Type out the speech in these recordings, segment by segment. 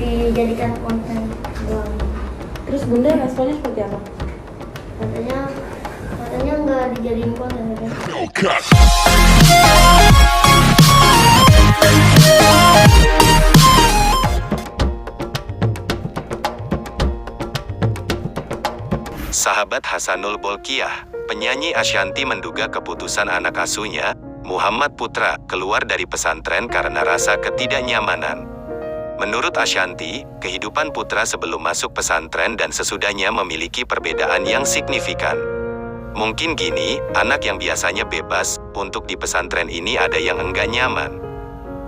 dijadikan konten doang. Terus Bunda responnya seperti apa? Katanya nggak dijadiin konten ya. Sahabat Hasanul Bolkiah, penyanyi Ashanty menduga keputusan anak asuhnya, Muhammad Putra, keluar dari pesantren karena rasa ketidaknyamanan. Menurut Ashanty, kehidupan Putra sebelum masuk pesantren dan sesudahnya memiliki perbedaan yang signifikan. Mungkin gini, anak yang biasanya bebas, untuk di pesantren ini ada yang enggak nyaman.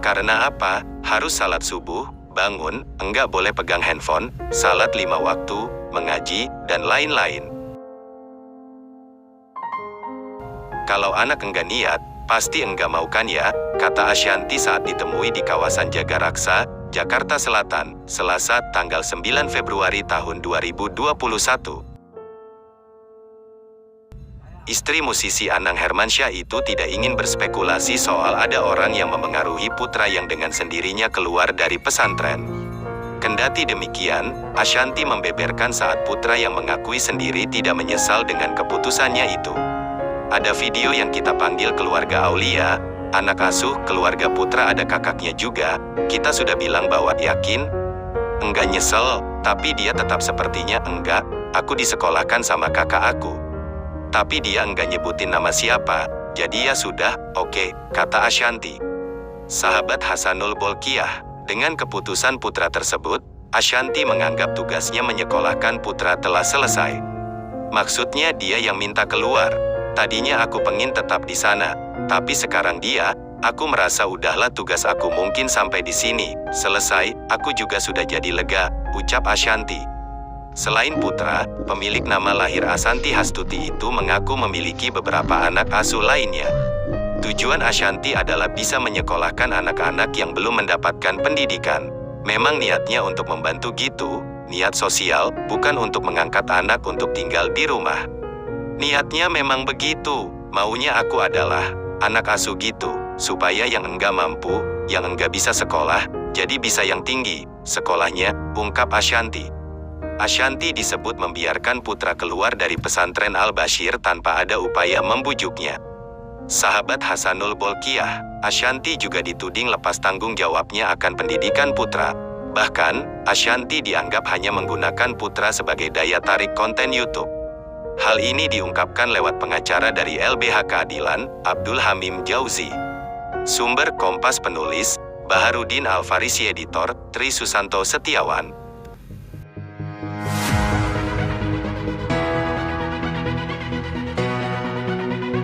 Karena apa? Harus salat subuh, bangun, enggak boleh pegang handphone, salat 5 waktu, mengaji, dan lain-lain. Kalau anak enggak niat, pasti enggak mau kan ya, kata Ashanty saat ditemui di kawasan Jagaraksa, Jakarta Selatan, Selasa, tanggal 9 Februari tahun 2021. Istri musisi Anang Hermansyah itu tidak ingin berspekulasi soal ada orang yang memengaruhi Putra yang dengan sendirinya keluar dari pesantren. Kendati demikian, Ashanty membeberkan saat Putra yang mengakui sendiri tidak menyesal dengan keputusannya itu. Ada video yang kita panggil keluarga Aulia, anak asuh keluarga Putra, ada kakaknya juga. Kita sudah bilang bahwa yakin, enggak nyesel, tapi dia tetap sepertinya enggak, aku disekolahkan sama kakak aku. Tapi dia enggak nyebutin nama siapa, jadi ya sudah, oke, kata Ashanty. Sahabat Hasanul Bolkiah, dengan keputusan Putra tersebut, Ashanty menganggap tugasnya menyekolahkan Putra telah selesai. Maksudnya dia yang minta keluar. Tadinya aku pengen tetap di sana, tapi sekarang aku merasa udahlah tugas aku mungkin sampai di sini, selesai, aku juga sudah jadi lega, ucap Ashanty. Selain Putra, pemilik nama lahir Asanti Hastuti itu mengaku memiliki beberapa anak asuh lainnya. Tujuan Ashanty adalah bisa menyekolahkan anak-anak yang belum mendapatkan pendidikan. Memang niatnya untuk membantu gitu, niat sosial, bukan untuk mengangkat anak untuk tinggal di rumah. Niatnya memang begitu, maunya aku adalah anak asuh gitu, supaya yang enggak mampu, yang enggak bisa sekolah, jadi bisa yang tinggi, sekolahnya, ungkap Ashanty. Ashanty disebut membiarkan Putra keluar dari pesantren Al-Bashir tanpa ada upaya membujuknya. Sahabat Hasanul Bolkiah, Ashanty juga dituding lepas tanggung jawabnya akan pendidikan Putra. Bahkan, Ashanty dianggap hanya menggunakan Putra sebagai daya tarik konten YouTube. Hal ini diungkapkan lewat pengacara dari LBH Keadilan, Abdul Hamim Jauzi. Sumber Kompas penulis, Baharudin Al-Farisi editor, Tri Susanto Setiawan.